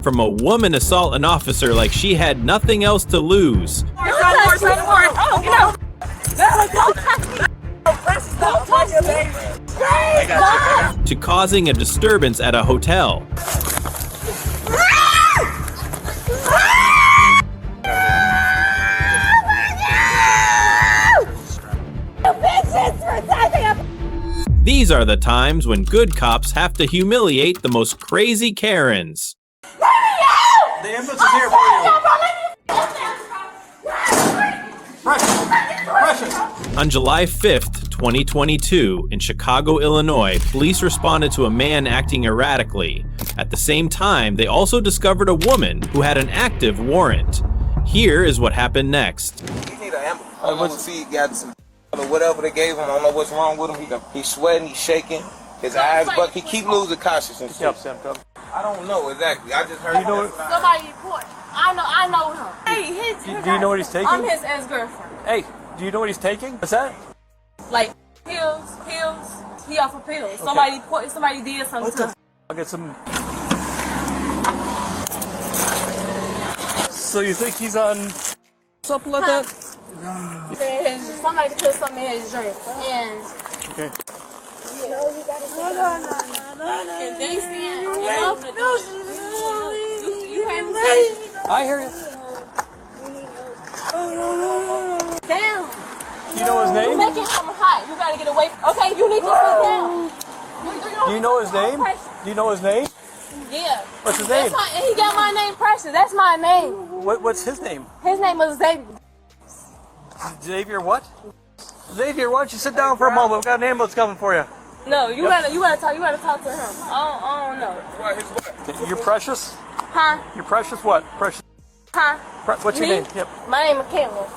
from a woman assault an officer like she had nothing else to lose. To causing a disturbance at a hotel. These are the times when good cops have to humiliate the most crazy Karens. The ambulance is here for you. Precious. On July 5th, 2022, in Chicago, Illinois, police responded to a man acting erratically. At the same time, they also discovered a woman who had an active warrant. Here is what happened next. He need an ambulance. I don't know if he got some or whatever they gave him. I don't know what's wrong with him. He's sweating, he's shaking, his eyes, but he keep losing consciousness. I don't know exactly. I just heard. You know somebody report. I know him. Hey, do you know what he's taking? I'm his ex-girlfriend. Hey, do you know what he's taking? What's that? Like pills. He off of pills. Okay. Somebody did something to him. I'll get some. So you think he's on something like that? Somebody put something in his drink. And okay. And they saying, you haven't said. I hear you. Damn. You know his name? You making him hot. You gotta get away. Okay, you need to sit down. Do you know his name? Do you know his name? Yeah. What's his name? He got my name, Precious. That's my name. What's his name? His name is Xavier. Xavier what? Xavier, why don't you sit down for a moment? We've got an ambulance coming for you. No, you gotta talk to him. I don't know. You're Precious? Huh? You're Precious what? Precious. Huh? What's your name? Yep. My name is Kendall.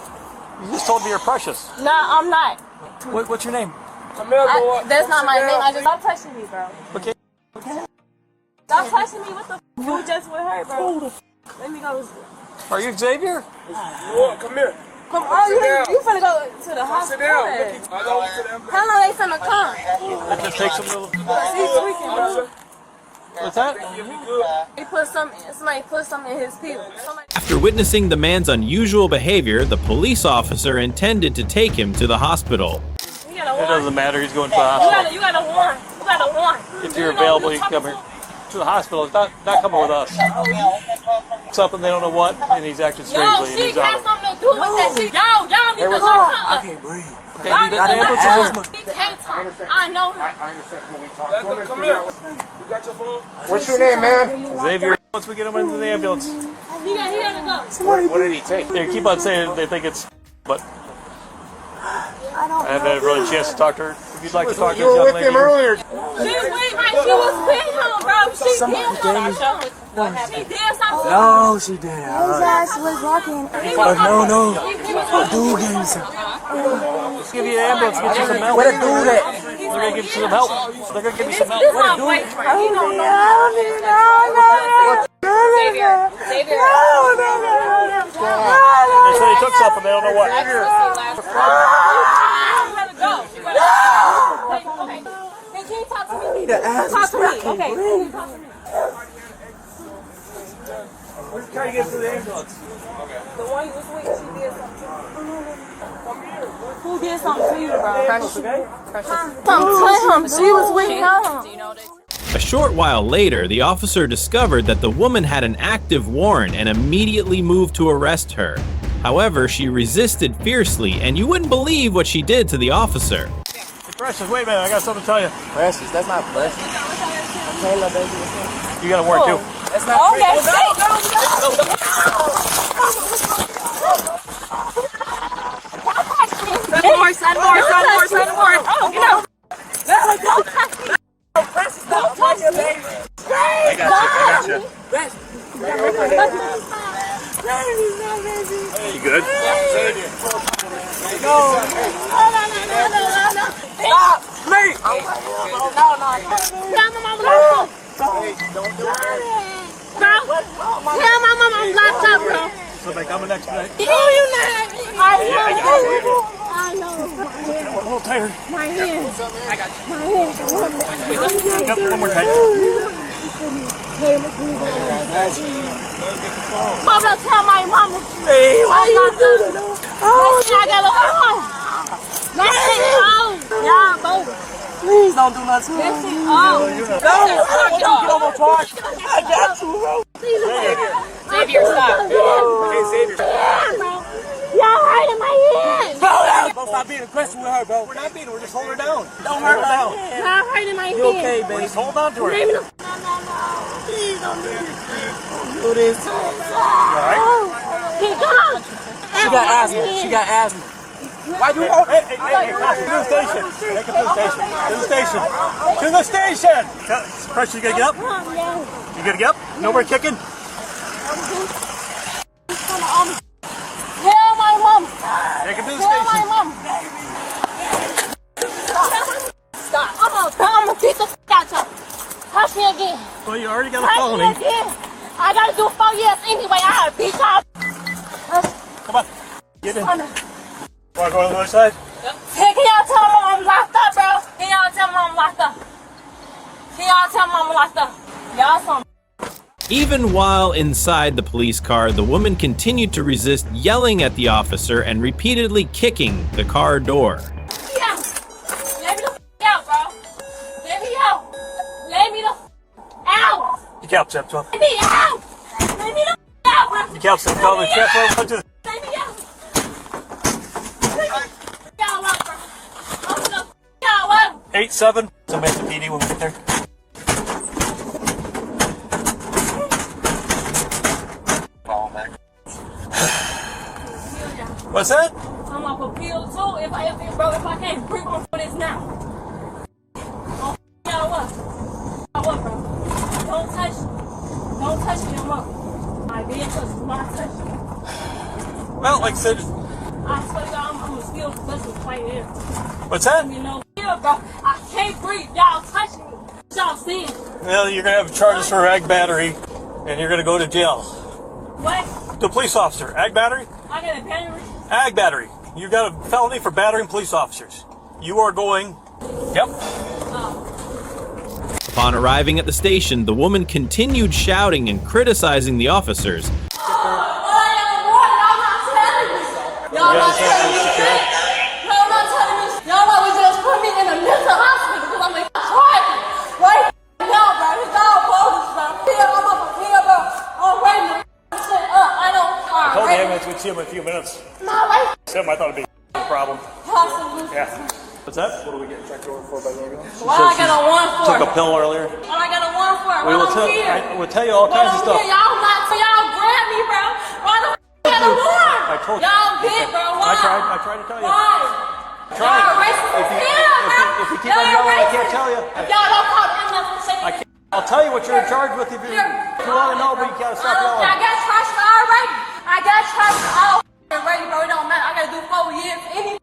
You just told me you're Precious. No, I'm not. What's your name? That's not my name. I just stop touching me, bro. Okay. Stop touching me. What the f? You just with her, bro. Let me go. Are you Xavier? Come here. Come on, you finna go to the hospital. How long they finna come? It just takes a little. He's tweaking, bro. What's that? Somebody put something in his pills. After witnessing the man's unusual behavior, the police officer intended to take him to the hospital. It doesn't matter, he's going to the hospital. You got a warrant. If you're available, you can come here to the hospital. It's not coming with us. Something they don't know what, and he's acting strangely. No, she got something to do with that shit. Y'all need to talk. I can't breathe. Okay, you got ambulance? He can't talk. I know him. I understand when we talk. Come here. You got your phone? What's your name, man? Xavier. Once we get him into the ambulance. He gotta go. What did he take? They keep on saying they think it's, but I haven't had really a chance to talk to her. If you'd like to talk to You were this young with him lady. earlier. She was with him, bro. She did something. She did something. No, she didn't. His ass was walking. No. Dude gave me some. Give you an ambulance, get you some help. Where the dude at? They're going to give you some help. They're going to give you some help. Where the dude? They say he took something, they don't know what. Talk to me. Okay. We're trying to get to the ambulance. The one you was with, she did something. Who did something to you, bro? Precious, okay? Something to him. She was with him. A short while later, the officer discovered that the woman had an active warrant and immediately moved to arrest her. However, she resisted fiercely, and you wouldn't believe what she did to the officer. Hey, Precious, wait a minute, I got something to tell you. Precious, that's not Precious. Okay, little baby. You got a warrant too. That's not Precious. Don't touch me. I got you. You good? No. Stop! Me! No. Don't do it. Tell my mama I'm locked up, bro. So they coming next night. No, you're not. I know. A little tired. My hand. Yep, one more time. Mama, tell my mama. Hey, why you do that? Oh, I got a home. Let's take it home. Yeah, baby. Please don't do nothing. Let's take it home. Get on my charge. I got you, bro. Xavier, stop. Hey, Xavier. Y'all hurting my head. Bro, stop being aggressive with her, bro. We're not beating her. We're just holding her down. Don't hurt her down. Y'all hurting my head. You okay, baby? Just hold on to her. No. Please don't do this. Do this. Keep going. She got asthma. She got asthma. Why you hold? Hey, to the station. Take her to the station. To the station. To the station. Pressure, you gonna get up? You gonna get up? Nowhere kicking? Tell my mom. Take her to the Tell my station. mom. Stop. I'm gonna beat the f out you. Touch me again. Well, you already got a Touch me felony. again. I gotta do 4 years anyway. I gotta beat y'all. Come on. Get in. Wanna go on the other side? Hey, can y'all tell my I'm locked up, bro? Can y'all tell my I'm locked up? Can y'all tell my I'm locked up? Y'all some. Even while inside the police car, the woman continued to resist, yelling at the officer and repeatedly kicking the car door. Yeah. Let me the f out, bro. Let me out. Let me the f out. You can't step 12. Let me out. Let me the f out, bro. You can't step 12. You can't go to the... Let me out. Let me y'all out, bro. I'm gonna f y'all out. 8-7. So make the PD when we get there. What's that? I'm up appeal too if I can't breathe on for this now. Y'all what? What, bro? Don't touch me no more. I did touch you. I touch you. Well, like I said, I swear to God, I'm a skilled special right here. what's that? You know, yeah, bro. I can't breathe. Y'all touching me. Y'all seeing? Well, you're going to have charges for ag battery, and you're going to go to jail. What? The police officer, ag battery? I got a battery. Ag battery. You got a felony for battering police officers. You are going... Yep. Upon arriving at the station, the woman continued shouting and criticizing the officers. We'd see him in a few minutes. No, wait. Sam, I thought it'd be a problem. Possibly. Yeah. What's that? What are we getting checked over for by the ambulance? What I got a warrant for? Took a pill earlier. What I got a warrant for? We will tell. We'll tell you all kinds of stuff. Y'all grab me, bro. Why the f got a warrant? I told you. Y'all big, bro. Why? I tried to tell you. Why? Tried. Y'all racist as hell, bro. If you keep on yelling, I can't tell you. If y'all don't call me enough for I can't. I'll tell you what you're in charge with if you want to know, but you gotta stop yelling. I got charged already. I got charged already, bro. It don't matter. I gotta do 4 years.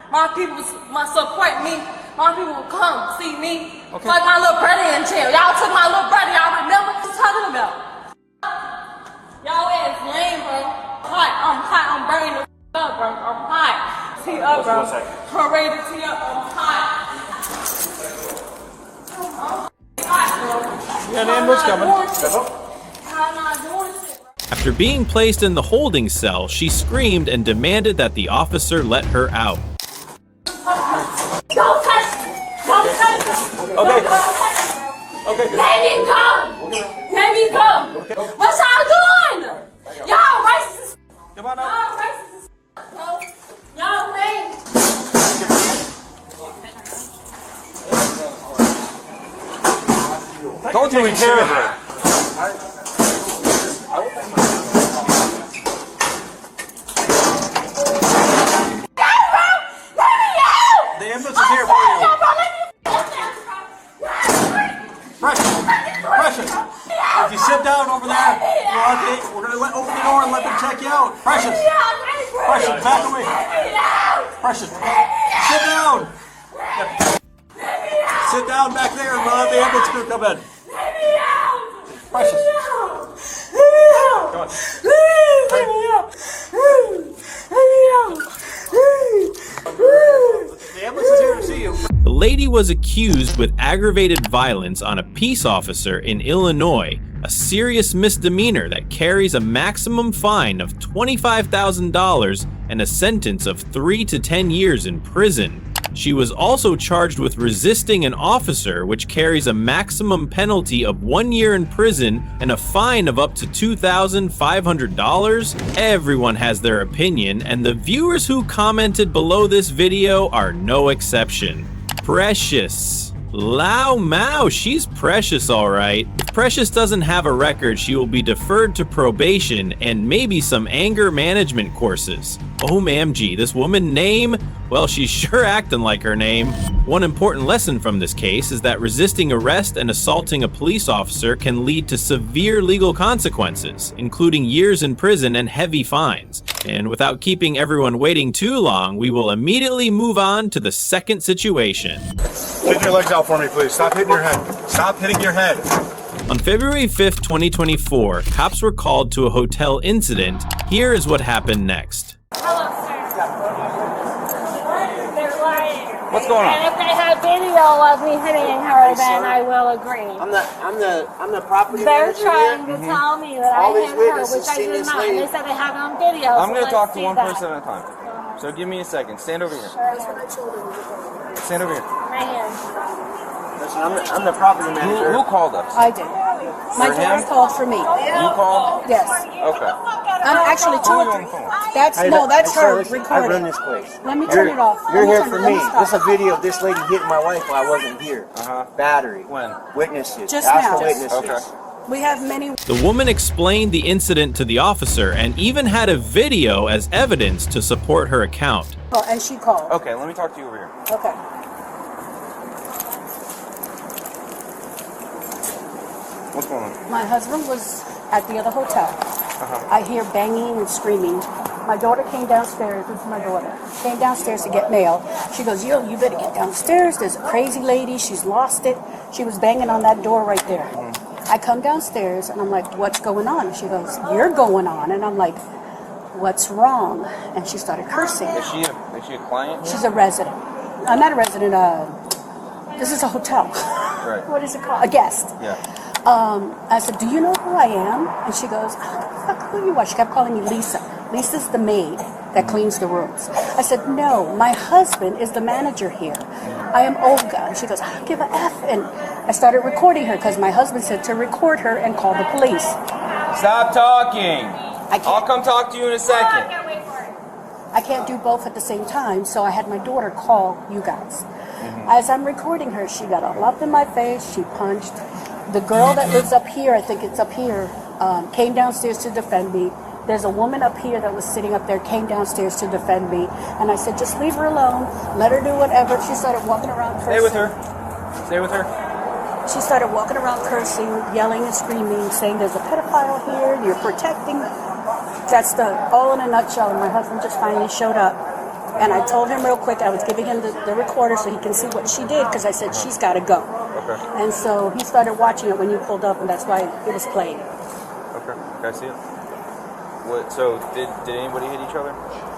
My people support me. My people will come see me. Okay. Like my little brother in jail. Y'all took my little brother. Y'all remember what I'm talking about? Y'all ass lame, bro. I'm hot. I'm burning the up, bro. I'm hot. Tee up, bro. I'm ready to tee up. I'm hot. Yeah, the ambulance coming. I'm not doing shit, bro. After being placed in the holding cell, she screamed and demanded that the officer let her out. Don't touch me! Don't touch me! Okay. Okay. Let me go! Let me go! What y'all doing? Y'all racist! Come on Y'all out. racist! Bro. Y'all lame! Told you we'd care of her. The ambulance is here for you. Precious. If you sit down over there, we're going to open the door and let them check you out. Precious. Precious, back away. Precious, sit down. Sit down back there and let the ambulance crew come in. Precious. Come on. The ambulance is here to see you. The lady was accused with aggravated violence on a peace officer in Illinois a serious misdemeanor that carries a maximum fine of $25,000 and a sentence of 3 to 10 years in prison. She was also charged with resisting an officer, which carries a maximum penalty of 1 year in prison and a fine of up to $2,500. Everyone has their opinion, and the viewers who commented below this video are no exception. Precious. Lau Mao, she's precious, alright. If Precious doesn't have a record, she will be deferred to probation and maybe some anger management courses. OMG, this woman name? Well, she's sure acting like her name. One important lesson from this case is that resisting arrest and assaulting a police officer can lead to severe legal consequences, including years in prison and heavy fines. And without keeping everyone waiting too long, we will immediately move on to the second situation. Get your legs out for me, please. Stop hitting your head. Stop hitting your head. On February 5th, 2024, cops were called to a hotel incident. Here is what happened next. Hello, sir. They're lying. What's going on? And if they have video of me hitting her, then I will agree. I'm the property They're manager trying here. to tell me that All I these hit her, witnesses which I seen did this not. lady. And they said they have it on video. I'm so going to let's talk to see one that. person at a time. So give me a second. Stand over here. Stand over here. Right here. Listen, I'm the property manager. Who called us? I did. My For daughter him? called for me. You called? Yes. Okay. I'm actually Who two are or you on three. the phone? That's Hey, that's sir, her listen, I recording. run this place. Let me turn it off. You're Let here me for turn me. it off. This is a video of this lady hitting my wife while I wasn't here. Battery. When? Witnesses. Just Ask now. the witnesses. Okay. We have many. The woman explained the incident to the officer and even had a video as evidence to support her account. Oh, and she called. Okay, let me talk to you over here. Okay. What's going on? My husband was at the other hotel. I hear banging and screaming. My daughter came downstairs. This is my daughter. Came downstairs to get mail. She goes, yo, you better get downstairs. There's a crazy lady. She's lost it. She was banging on that door right there. I come downstairs and I'm like, what's going on? And she goes, you're going on. And I'm like, what's wrong? And she started cursing. Is she a client? She's a resident. I'm not a resident. This is a hotel. Right. What is it called? A guest. Yeah. I said, do you know who I am? And she goes, fuck, who you are? She kept calling me Lisa. Lisa's the maid that cleans the rooms. I said, no, my husband is the manager here. I am Olga. And she goes, I give a F. And I started recording her because my husband said to record her and call the police. Stop talking. can't- I'll come talk to you in a second. I can't do both at the same time, so I had my daughter call you guys. As I'm recording her, she got all up in my face. She punched. The girl that lives up here, I think it's up here, came downstairs to defend me. There's a woman up here that was sitting up there, came downstairs to defend me. And I said, just leave her alone. Let her do whatever. She started walking around cursing. Stay with her. Stay with her. She started walking around cursing, yelling and screaming, saying there's a pedophile here, you're protecting. That's all in a nutshell. And my husband just finally showed up. And I told him real quick, I was giving him the recorder so he can see what she did, because I said, she's got to go. Okay. And so he started watching it when you pulled up, and that's why it was playing. Okay. Can I see it? What? So did anybody hit each other?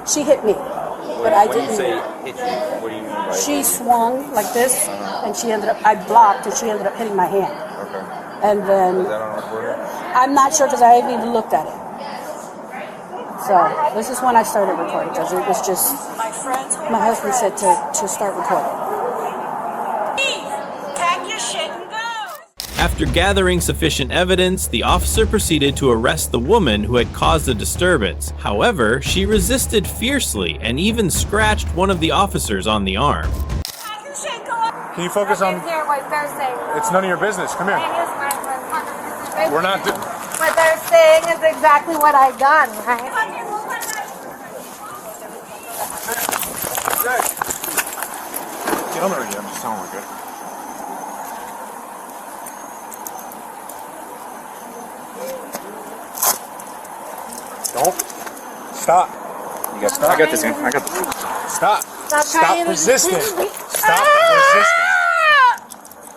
She hit me, but I When you didn't. say hit you, what do you mean by She hit swung like this, and she ended up, I blocked, and she ended up hitting my hand. you? Okay. And then, Is that on recording? I'm not sure because I haven't even looked at it. So this is when I started recording, because it was just, my husband said to start recording. Pack your shit and go. After gathering sufficient evidence, the officer proceeded to arrest the woman who had caused the disturbance. However, she resisted fiercely and even scratched one of the officers on the arm. Pack your shit, go up. Can you focus on? Here, what they're saying. It's none of your business. Come here. We're not. What they're saying is exactly what I've done, right? Get on already. I'm just telling we're good. Don't. Stop. You got. I got this, man. I got this. Stop. Stop resisting. Stop resisting.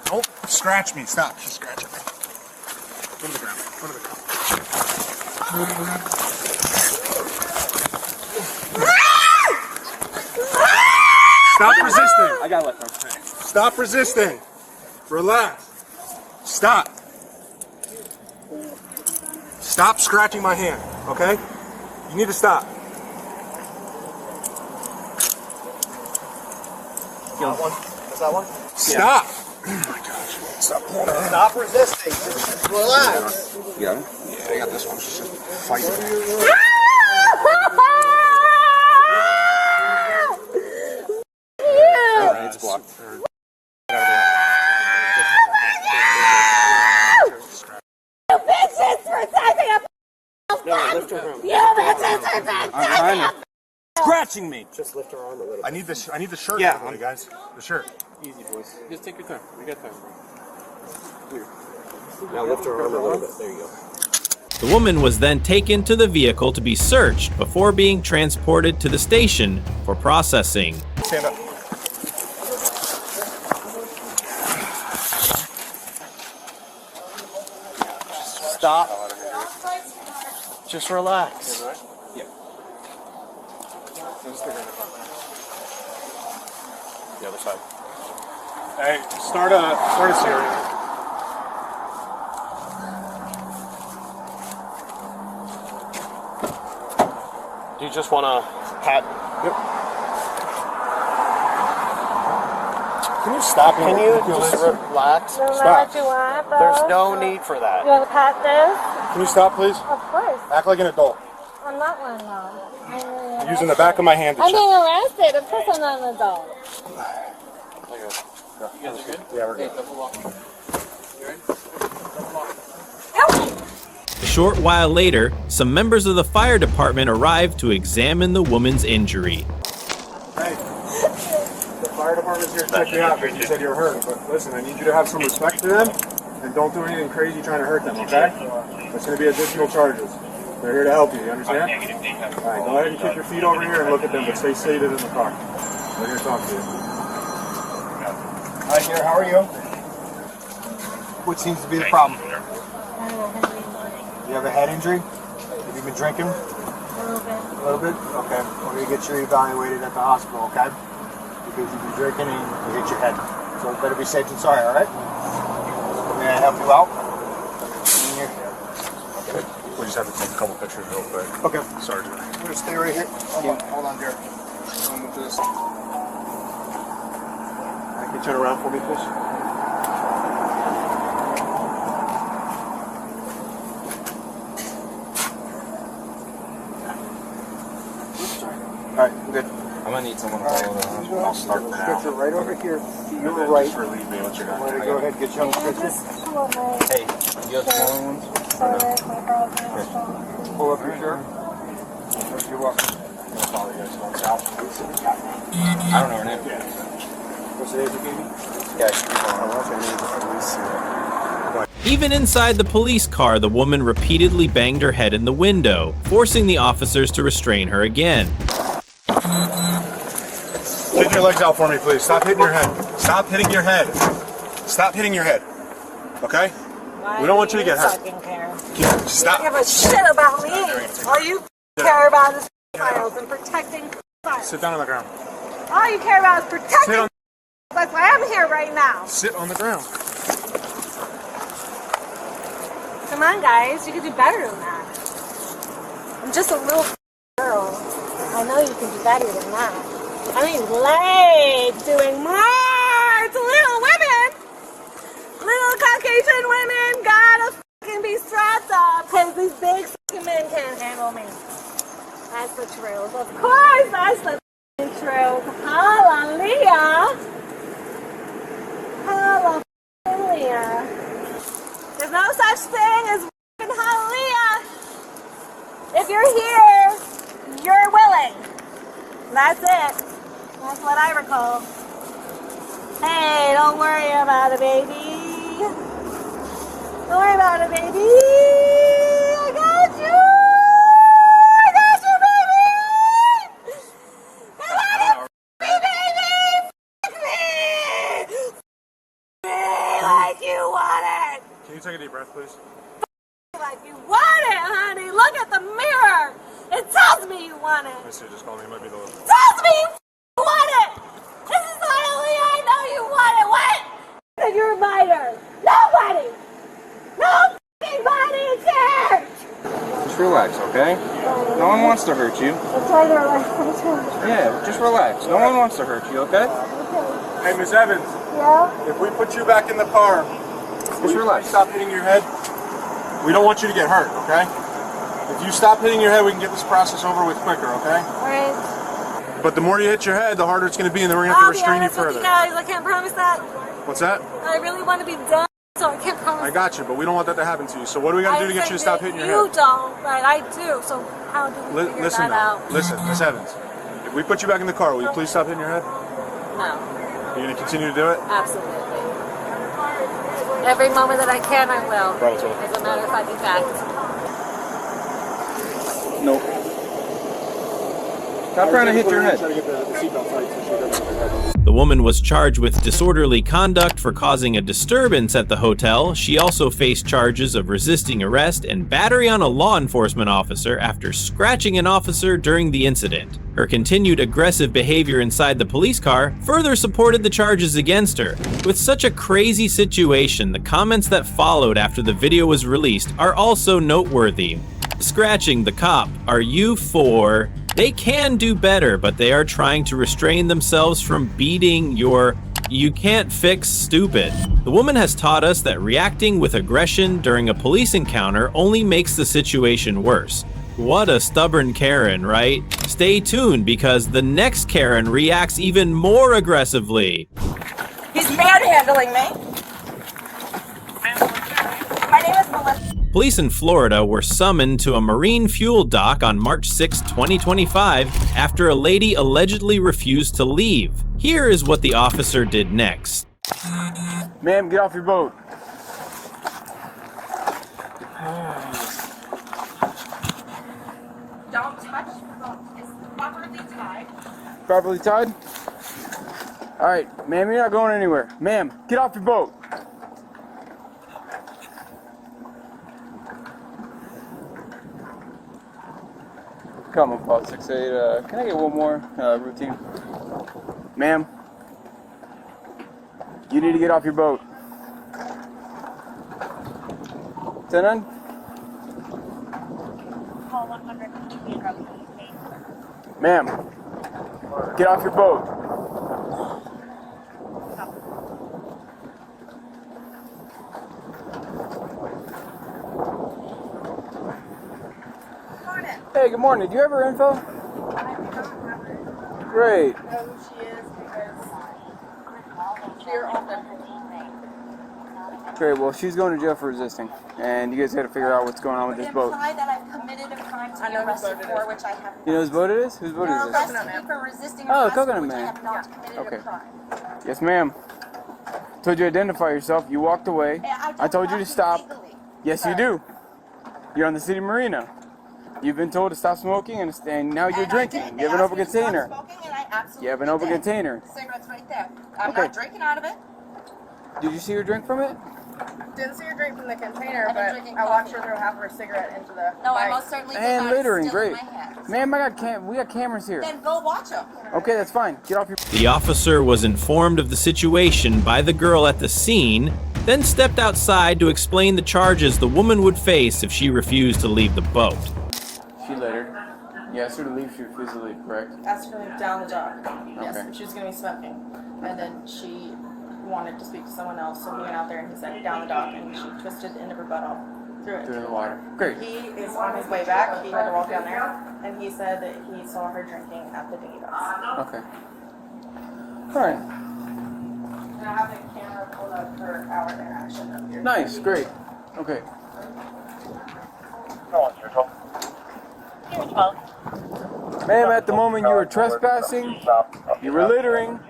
Don't scratch me. Stop. She's scratching me. Go to the ground. Go to the ground. Go to the ground. Stop resisting. I got left arm. Stop resisting. Relax. Stop. Stop scratching my hand, okay? You need to stop. That one? That's that one? Stop! Oh my gosh. Stop pulling it. Stop resisting. Just relax. You got it? Yeah, I got this one. She's just fighting. Alright, it's blocked. You bitches protecting a Lift her arm. You bitches protecting Scratching me. Just lift her arm a little. I need the shirt. Yeah, by the way, guys. The shirt. Easy, boys. Just take your time. We got time, bro. Now lift her arm a little bit. There you go. The woman was then taken to the vehicle to be searched before being transported to the station for processing. Stand up. Stop. Just relax. Yeah. The other side. Hey, start a series. Do you just want to pat? Yep. Can you stop? Can you just relax? You know Stop. what you want, bro? There's no need for that. You want to pat this? Can you stop, please? Of course. Act like an adult. I'm not one, though. I'm using the back of my hand to I'm check. being arrested. Of course I'm not an adult. You guys are good? Yeah, we're good. A short while later, some members of the fire department arrived to examine the woman's injury. Hey, the fire department's here to check you out because you said you were hurt. But listen, I need you to have some respect for them and don't do anything crazy trying to hurt them, okay? There's going to be additional charges. They're here to help you, you understand? All right, go ahead and keep your feet over here and look at them, but stay seated in the car. We're here to talk to you. Hi, dear, how are you? What seems to be the problem? You have a head injury? Have you been drinking? A little bit. Okay. We're going to get you evaluated at the hospital, okay? Because you've been drinking and you hit your head. So it better be safe than sorry, alright? May I help you out? We just have to take a couple pictures real quick. Okay. Sergeant. I'm going to stay right here. Hold on, dear. Come with this. Can you turn around for me, please? Alright, I'm good. I'm gonna need someone to follow that. I'll start now. Get you right over here to your And then right. just relieve me once you're I'm done. going to go ahead and get you on the picture. Hey, you have smaller ones? Pull up your shirt. You're welcome. I don't know her name. What's the age you gave me? Yeah, she keep on. Even inside the police car, the woman repeatedly banged her head in the window, forcing the officers to restrain her again. Take your legs out for me, please. Stop hitting your head. Stop hitting your head. Stop hitting your head. Okay? We don't want you to get hurt. Stop. Give a shit about me. All you care about is files and protecting files. Sit down on the ground. All you care about is protecting Sit on, That's why I'm here right now. sit on the ground. Come on, guys. You can do better than that. I'm just a little girl. I know you can do better than that. I mean, like doing more to little women. Little Caucasian women gotta fucking be strapped up because these big fucking men can't handle me. That's the truth. Of course, that's the truth. Hallelujah. Hallelujah. There's no such thing as fucking hallelujah. If you're here, you're willing. That's it. That's what I recall. Hey, don't worry about it, baby. Don't worry about it, baby. I got you. I got you, baby. Come on, baby. Fuck me like you want it. Can you take a deep breath, please? Like you want it, honey. Look at the mirror. It tells me you want it. I see, just call me. It might be the little. Tells me you want it. This is the only I know you want it. What? That you're a minor. Nobody. No fucking body cares. okay? No one wants to hurt you. I'm trying to relax. Yeah, just relax. No one wants to hurt you, okay? Hey, Miss Evans. Yeah? If we put you back in the car, Just relax. stop hitting your head. We don't want you to get hurt, okay? If you stop hitting your head, we can get this process over with quicker, okay? Alright. But the more you hit your head, the harder it's going to be, and then we're going to have to restrain you further. Guys, I can't promise that. What's that? I really want to be done, so I can't promise. I got you, but we don't want that to happen to you. So what do we got to do to get you to stop hitting your You head? don't, but I do. So how do we figure Listen, that out? listen, Miss Evans. If we put you back in the car, will you please stop hitting your head? No, You're going to continue to do it? absolutely. Every moment that I can, I will. Right, so- As a matter of fact, Nope. Stop trying to hit your head. The woman was charged with disorderly conduct for causing a disturbance at the hotel. She also faced charges of resisting arrest and battery on a law enforcement officer after scratching an officer during the incident. Her continued aggressive behavior inside the police car further supported the charges against her. With such a crazy situation, the comments that followed after the video was released are also noteworthy. Scratching the cop, are you for? They can do better, but they are trying to restrain themselves from beating your you can't fix stupid. The woman has taught us that reacting with aggression during a police encounter only makes the situation worse. What a stubborn Karen, right? Stay tuned because the next Karen reacts even more aggressively. He's manhandling me. My name is Melissa. Police in Florida were summoned to a marine fuel dock on March 6, 2025, after a lady allegedly refused to leave. Here is what the officer did next. Ma'am, get off your boat. Don't touch the boat. It's properly tied. Properly tied? Alright, ma'am, you're not going anywhere. Ma'am, get off your boat. Come on, Paul 68. Can I get one more routine? Ma'am, you need to get off your boat. 10-9? Ma'am, get off your boat. Hey, good morning. Do you have her info? Great. Great, well, she's going to jail for resisting, and you guys got to figure out what's going on with this boat. Imply that I've committed a crime to be arrested for, which I have not. You know whose boat it is? Whose boat You're is this? arresting me for resisting Oh, arrest, Coconut which I Man. have not committed Okay. a crime. Yes, ma'am. Told you to identify yourself. You walked away. I told you to stop. Legally. Yes, you do. You're on the city marina. You've been told to stop smoking, and now you're And I drinking. did. You have an They open asked me to stop container. smoking, and I absolutely You have an open did. container. Cigarette's right there. I'm Okay. not drinking out of it. Did you see her drink from it? Didn't see her drink from the container, I've been but drinking I watched her coffee. throw half of her cigarette into the No, I bike. most certainly did And not. It's littering, still in great. my hand. Ma'am, we got cameras here. Then go watch them. Okay, that's fine. Get off your... The officer was informed of the situation by the girl at the scene, then stepped outside to explain the charges the woman would face if she refused to leave the boat. She littered. You asked her to leave, she refused to leave, correct? Asked her to leave down the dock. Yes, Okay. she was going to be smoking. And then she wanted to speak to someone else, so he went out there and he said, down the dock, and she twisted the end of her butt off, threw it Through into the water. Great. He is on his way back. He had to walk down there, and he said that he saw her drinking at the dinghy docks. Okay. Alright. And I have the camera pulled up for our interaction up here. Nice, great. Okay. Ma'am, at the moment you were trespassing, you were littering,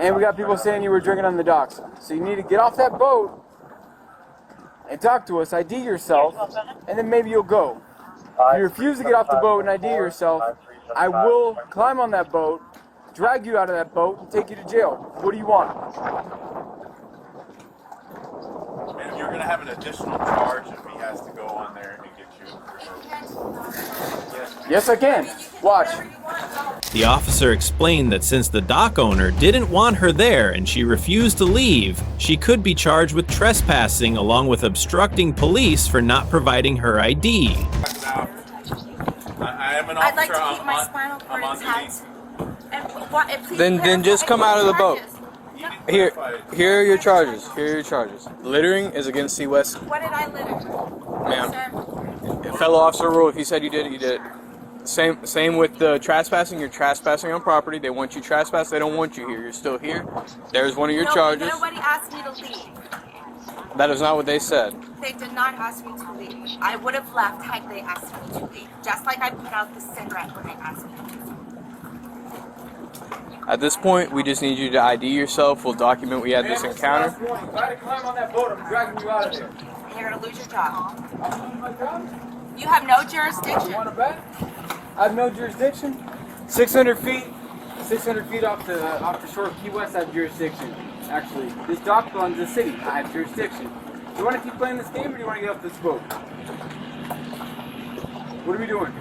and we got people saying you were drinking on the docks. So you need to get off that boat and talk to us, ID yourself, and then maybe you'll go. If you refuse to get off the boat and ID yourself, I will climb on that boat, drag you out of that boat, and take you to jail. What do you want? And you're going to have an additional charge if he has to go on there and get you. Yes, I can. Watch. The officer explained that since the dock owner didn't want her there and she refused to leave, she could be charged with trespassing along with obstructing police for not providing her ID. I am an I'd like officer. to keep my spinal cord I'm on intact. And please Then just come out of the boat. charges. Here are your charges. Here are your charges. Littering is against C-West. What did I litter? Ma'am. Sir? Fellow officer rule, if you said you did it, you did it. Same with the trespassing. You're trespassing on property. They want you trespass. They don't want you here. You're still here. There's one of your charges. Nobody asked me to leave. That is not what they said. They did not ask me to leave. I would have left had they asked me to leave. Just like I put out the cigarette when they asked me to leave. At this point, we just need you to ID yourself. We'll document we had this encounter. If I climb on that boat, I'm dragging you out of there. And you're going to lose your job. You have no jurisdiction. You want to bet? I have no jurisdiction. 600 feet. 600 feet off the shore of Key West, I have jurisdiction. Actually, this dock belongs to the city. I have jurisdiction. Do you want to keep playing this game, or do you want to get off this boat? What are we doing?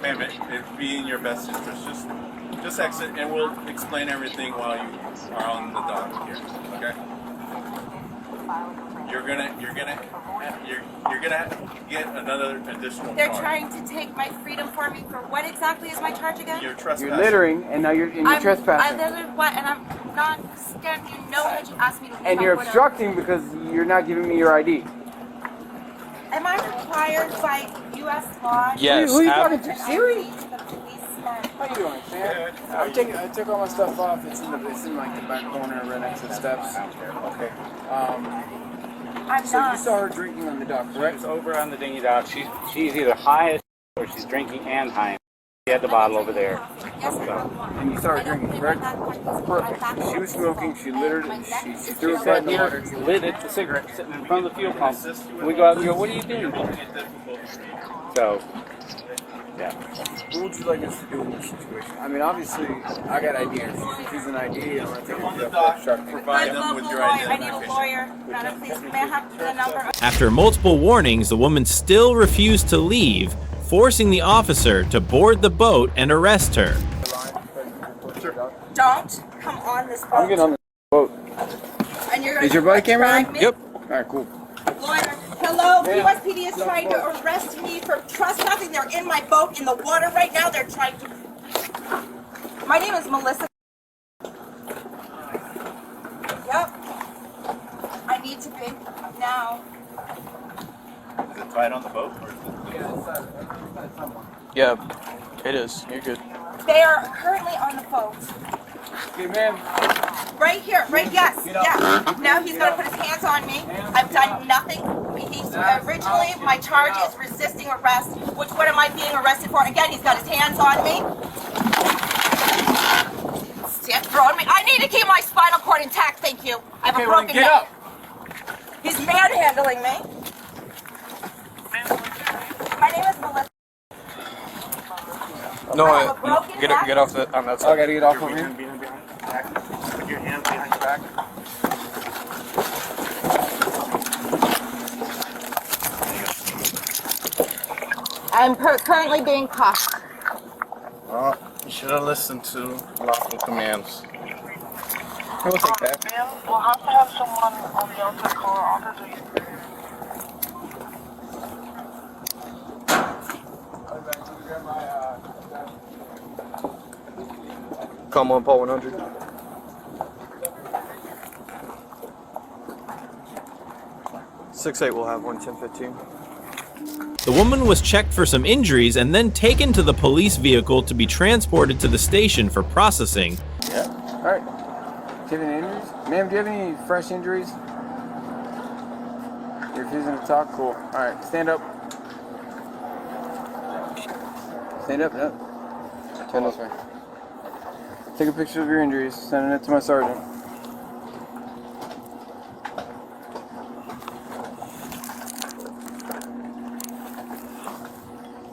Ma'am, it'd be in your best interest. Just exit, and we'll explain everything while you are on the dock here. Okay? You're gonna get another additional. They're charge. trying to take my freedom for me for what exactly is my charge again? You're trespassing. You're littering, and now you're trespassing. I littered what? And I'm not scared. You know that you asked me to leave. And I you're would've. obstructing because you're not giving me your ID. Am I required by U.S. law? Yes. Who are you talking to? Siri? How you doing, man? I took all my stuff off. It's in like the back corner right next to the steps. Okay. I'm So not. you saw her drinking on the dock, correct? She's over on the dinghy dock. She's either high or she's drinking and high. She had the bottle over there. Yes, sir. And you saw her drinking, correct? Perfect. She was smoking. She littered. She threw a butt in the water. Lit it, the cigarette sitting in front of the fuel pump. We go out and go, what are you doing? So, yeah. What would you like us to do in this situation? I mean, obviously, I got ideas. If she's an ID, I'm going to take her to the truck. Provide them with your I need a identification. lawyer. Madam, please, may I have the number? After multiple warnings, the woman still refused to leave, forcing the officer to board the boat and arrest her. Don't come on this boat. I'm getting on the boat. And you're Is your body camera drag on? me? Yep. All right, cool. Lawyer, hello, USPD is trying to arrest me for trespassing. They're in my boat in the water right now. They're trying to. My name is Melissa. Yep. I need to pay now. Is it tied on the boat? Or is it... Yeah, it is. You're good. They are currently on the boat. Okay, ma'am. Right here, right, yes, yeah. Now he's gonna put his hands on me. I've done nothing. He's originally, my charge is resisting arrest, which what am I being arrested for? Again, he's got his hands on me. Stop throwing me. I need to keep my spinal cord intact, thank you. I have a broken get neck. up. He's manhandling me. My name is Melissa. No, I have a broken neck. get off on that side. I gotta get off over here. Put your hands behind your back. I'm currently being cuffed. Well, you should have listened to lawful commands. We'll take that. We'll have to have someone on the outside call our officers. Come on, Paul 100. 6-8 will have 110-15. The woman was checked for some injuries and then taken to the police vehicle to be transported to the station for processing. Yeah. All right. Do you have any injuries? Ma'am, do you have any fresh injuries? You're refusing to talk? Cool. All right. Stand up. Stand up. No. Turn this way. Take a picture of your injuries. Send it to my sergeant.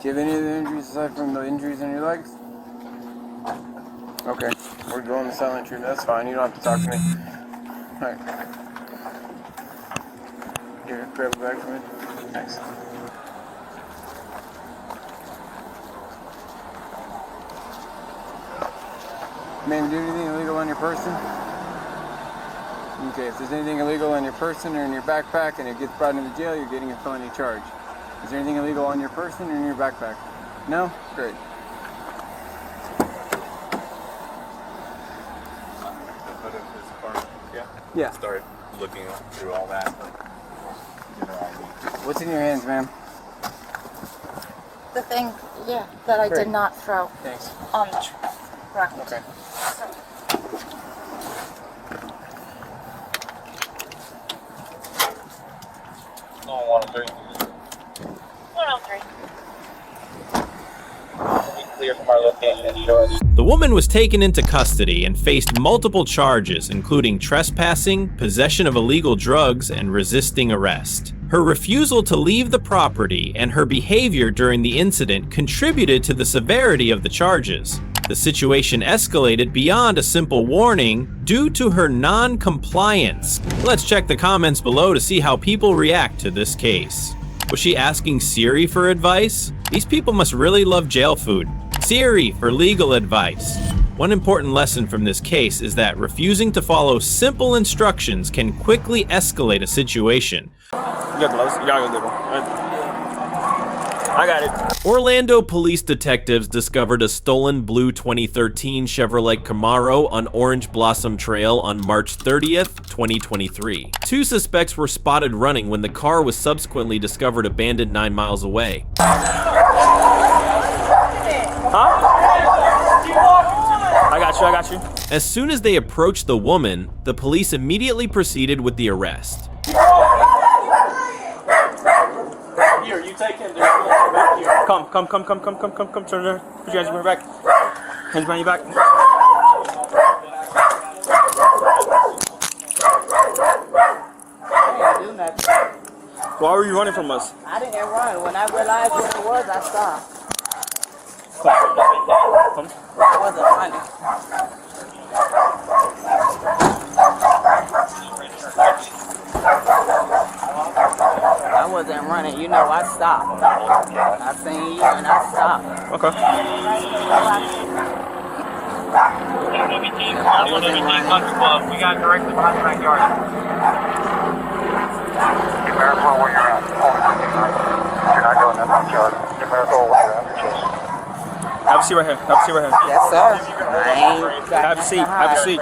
Do you have any other injuries aside from the injuries in your legs? Okay, we're going to silent treatment. That's fine. You don't have to talk to me. All right. Here, grab a bag for me. Thanks. Ma'am, do you have anything illegal on your person? Okay, if there's anything illegal on your person or in your backpack and it gets brought into jail, you're getting a felony charge. Is there anything illegal on your person or in your backpack? No? Great. Yeah. Start looking through all that. What's in your hands, ma'am? The thing, yeah, that I Great. did not throw Thanks. on the ground. Okay. Oh, 103. 103. Clear from our location. Show us. The woman was taken into custody and faced multiple charges, including trespassing, possession of illegal drugs, and resisting arrest. Her refusal to leave the property and her behavior during the incident contributed to the severity of the charges. The situation escalated beyond a simple warning due to her non-compliance. Let's check the comments below to see how people react to this case. Was she asking Siri for advice? These people must really love jail food. Siri for legal advice. One important lesson from this case is that refusing to follow simple instructions can quickly escalate a situation. You got gloves? Y'all go get one. I got it. Orlando police detectives discovered a stolen blue 2013 Chevrolet Camaro on Orange Blossom Trail on March 30th, 2023. Two suspects were spotted running when the car was subsequently discovered abandoned 9 miles away. I got you. As soon as they approached the woman, the police immediately proceeded with the arrest. Here, you take him. There's one back here. Come. Turn around. Put your hands behind your back. Hands behind your back. Why were you running from us? I didn't run. When I realized what it was, I stopped. Come. I wasn't running. I wasn't running. You know, I stopped. I seen you and I stopped. Okay. I wasn't running. We got directly behind the backyard. Be careful where you're at. You're not going in the backyard. Be careful where you're at. Have a seat right here. Yes, sir. I ain't got Have a seat.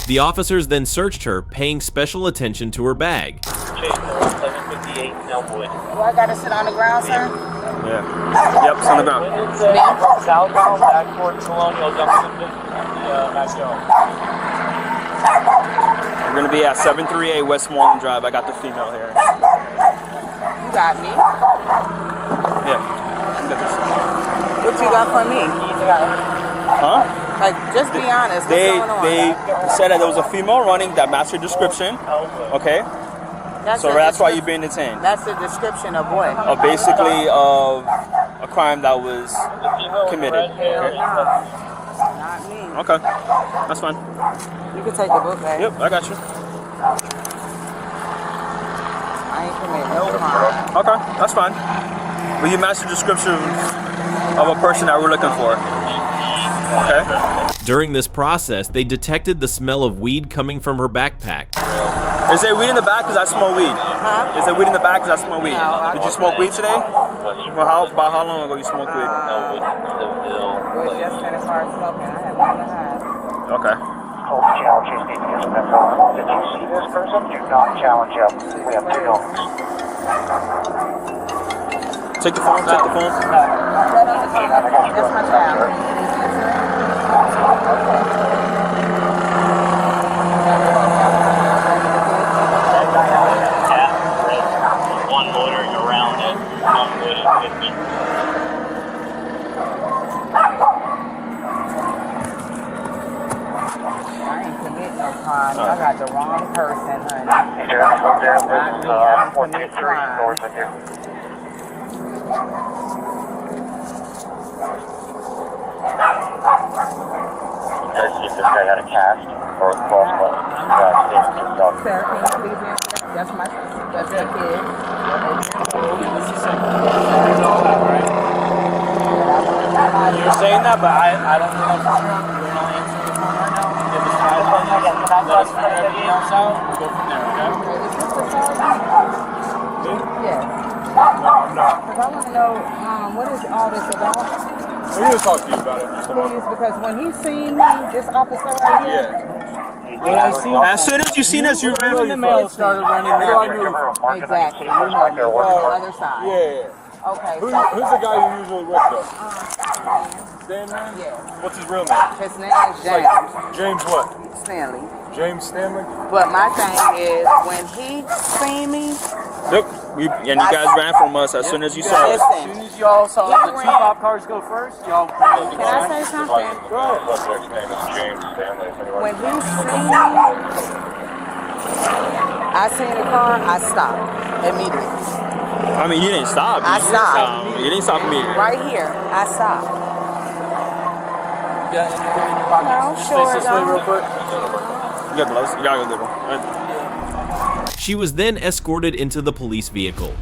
The officers then searched her, paying special attention to her bag. Do I gotta sit on the ground, sir? Yeah. Yep, it's on the ground. Southbound back towards Colonial Junction. We're gonna be at 738 Westmoreland Drive. I got the female here. You got me. Yeah. What you got for me? Huh? Like, just be honest. What's They going on? said that there was a female running that matched your description. Okay. So that's why you're being detained. That's the description of what? Of basically of a crime that was committed. Okay. Not me. Okay. That's fine. You can take the book back. Yep, I got you. I ain't committed no crime. Okay, that's fine. Will you match the description of a person that we're looking for? Okay. During this process, they detected the smell of weed coming from her backpack. Is there weed in the back? Because I smell weed. Huh? Is there weed in the back? Because I smell weed. No, Did you smoke weed today? Well, about how long ago you smoked weed? Well, just finished hard smoking. I have nothing to hide. Okay. All the challenges need to get some info. Did you see this person? Do not challenge him. We have two dogs. Take the phone. That's my child. One loitering around it. One loitering 50. I ain't commit no crime. I got the wrong person, honey. Yeah, so there was 423 north of here. Let's see if this guy had a cast or a cross button. Sir, can you please answer? That's my kid. You're saying that, but I don't know for sure. We're not answering the phone right now. If it's tries, let us figure everything else out. We'll go from there, okay? I'm not. Because I want to know what is all this about. We're going to talk to you about it. Just a Please, moment. because when he seen me, this officer right here. As soon as you seen us, you ran the mail started running that way. Exactly. You know me. The other side. Yeah. Okay. Who's the guy you're usually with, though? Stan Man? Yeah. What's his real name? His name is James. James what? Stanley. James Stanley? But my thing is, when he seen me, Look, and you guys ran from us as soon as you saw us. As soon as y'all saw the two cop cars go first, y'all. can I say something? When he seen me, I seen the car, I stopped immediately. I mean, you didn't stop. I stopped. You didn't stop immediately. Right here, I stopped. Yeah. No, sure This way don't. real quick. You got gloves? You got a good one. She was then escorted into the police vehicle.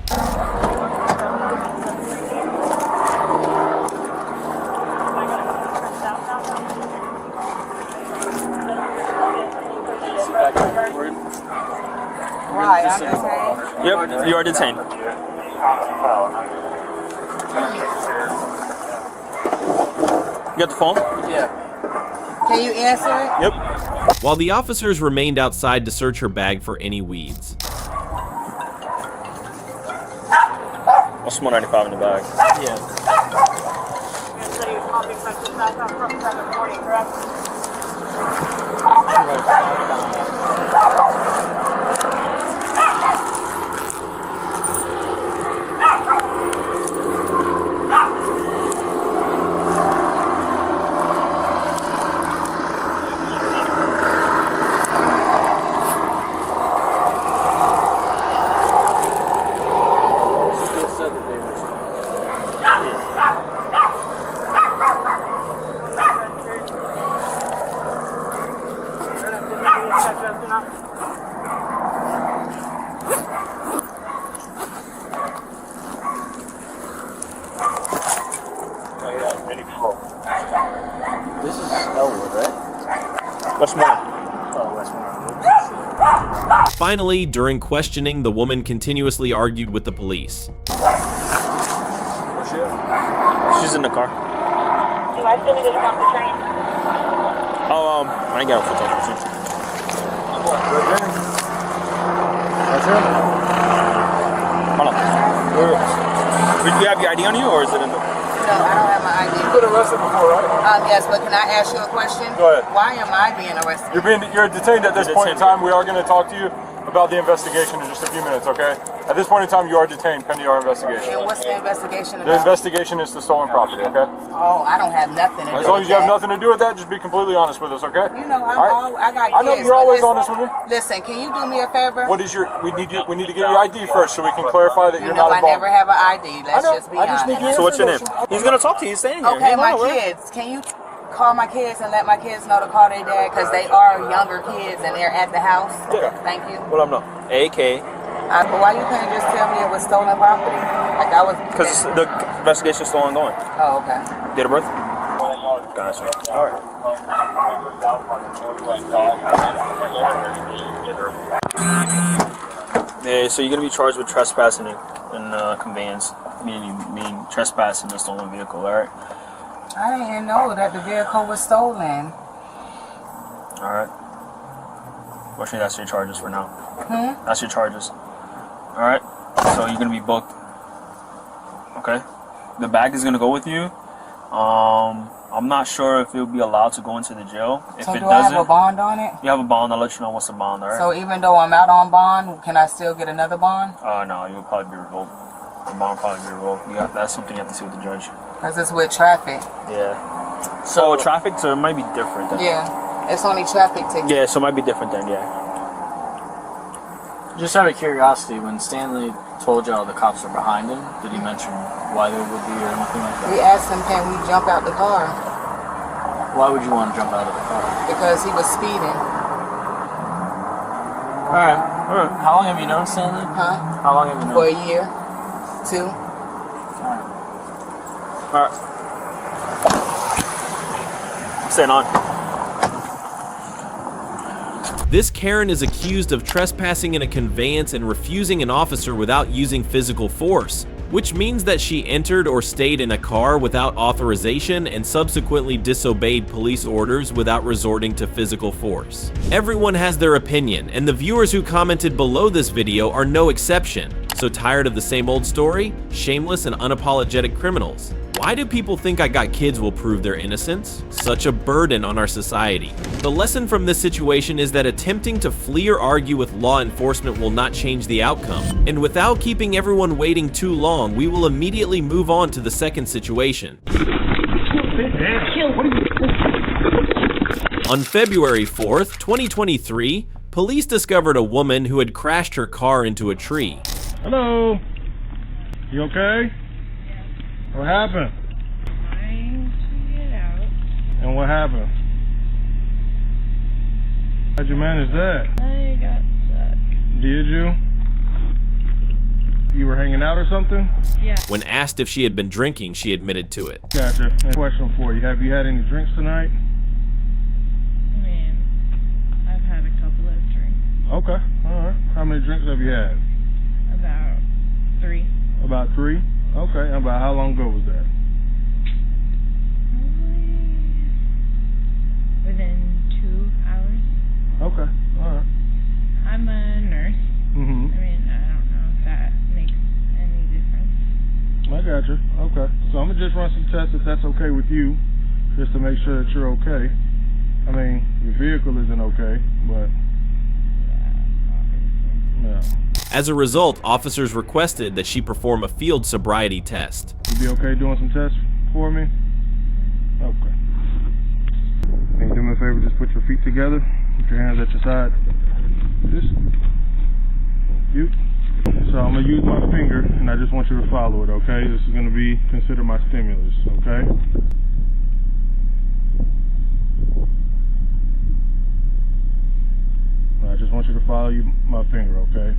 Right, I'm just saying. Yep, you are detained. You got the phone? Yeah. Can you answer it? Yep. While the officers remained outside to search her bag for any weeds. What's 195 in the bag? Yeah. This is Elwood, right? Westmoreland. Oh, Westmoreland. Finally, during questioning, the woman continuously argued with the police. She's in the car. Do I still need to come to train? Oh, I ain't got a photographer. That's him. Hold on. Do you have your ID on you, or is it in the... No, I don't have my ID. You been arrested before, right? Yes, but can I ask you a question? Go ahead. Why am I being arrested? You're detained at this point in time. We are going to talk to you about the investigation in just a few minutes, okay? At this point in time, you are detained pending our investigation. And what's the investigation The about? investigation is the stolen property, okay? Oh, I don't have nothing to do with As long as you have that. nothing to do with that, just be completely honest with us, okay? You know, All right? I got I know kids, you're but always listen- honest with me. Listen, can you do me a favor? What is your? We need to get your ID first, so we can clarify that You you're know, not I involved. never have an ID. Let's just be I just honest. need So what's your name? He's gonna talk to you. He's staying here. Okay, Hang my on, wait. kids. Can you call my kids and let my kids know to call their dad because they are younger kids and they're at the house? Yeah. Thank you. Well, I'm not. AK. But why you couldn't just tell me it was stolen property? Like I was. Because the investigation is still ongoing. Oh, okay. Date of birth? Gotcha. All right. Yeah, so you're gonna be charged with trespassing and conveyance, meaning trespassing a stolen vehicle. All right. I didn't know that the vehicle was stolen. All right. Well, actually, that's your charges for now. That's your charges. All right. So you're gonna be booked. Okay. The bag is gonna go with you. I'm not sure if it'll be allowed to go into the jail. If So it do I doesn't, have a bond on it? you have a bond. I'll let you know what's the bond. All right. So even though I'm out on bond, can I still get another bond? No, you'll probably be revoked. The bond will probably be revoked. That's something you have to see with the judge. Because it's with traffic. Yeah. So traffic, so it might be different. Then. Yeah. It's only traffic tickets. Yeah, so it might be different then. Yeah. Just out of curiosity, when Stanley told y'all the cops were behind him, did he mention why they would be or anything like that? We asked him, can we jump out the car? Why would you want to jump out of the car? Because he was speeding. Alright. How long have you known Stanley? Huh? How long have you known? For a year. 2. All right. I'm staying on. This Karen is accused of trespassing in a conveyance and refusing an officer without using physical force, which means that she entered or stayed in a car without authorization and subsequently disobeyed police orders without resorting to physical force. Everyone has their opinion, and the viewers who commented below this video are no exception. So tired of the same old story? Shameless and unapologetic criminals. Why do people think I Got Kids will prove their innocence? Such a burden on our society. The lesson from this situation is that attempting to flee or argue with law enforcement will not change the outcome. And without keeping everyone waiting too long, we will immediately move on to the second situation. On February 4th, 2023, police discovered a woman who had crashed her car into a tree. Hello? You okay? What happened? Trying to get out. And what happened? How'd you manage that? I got stuck. Did you? You were hanging out or something? Yeah. When asked if she had been drinking, she admitted to it. Gotcha. And question for you. Have you had any drinks tonight? I mean, I've had a couple of drinks. Okay. Alright. How many drinks have you had? About 3. About 3? Okay. And about how long ago was that? Probably within 2 hours. Okay. Alright. I'm a nurse. Mm-hmm. I mean, I don't know if that makes any difference. I gotcha. Okay. So I'm gonna just run some tests if that's okay with you, just to make sure that you're okay. I mean, your vehicle isn't okay, but yeah. As a result, officers requested that she perform a field sobriety test. You be okay doing some tests for me? Okay. Can you do me a favor, just put your feet together, put your hands at your side. Just, you. So I'm gonna use my finger, and I just want you to follow it, okay? This is gonna be considered my stimulus, okay? I just want you to follow my finger, okay?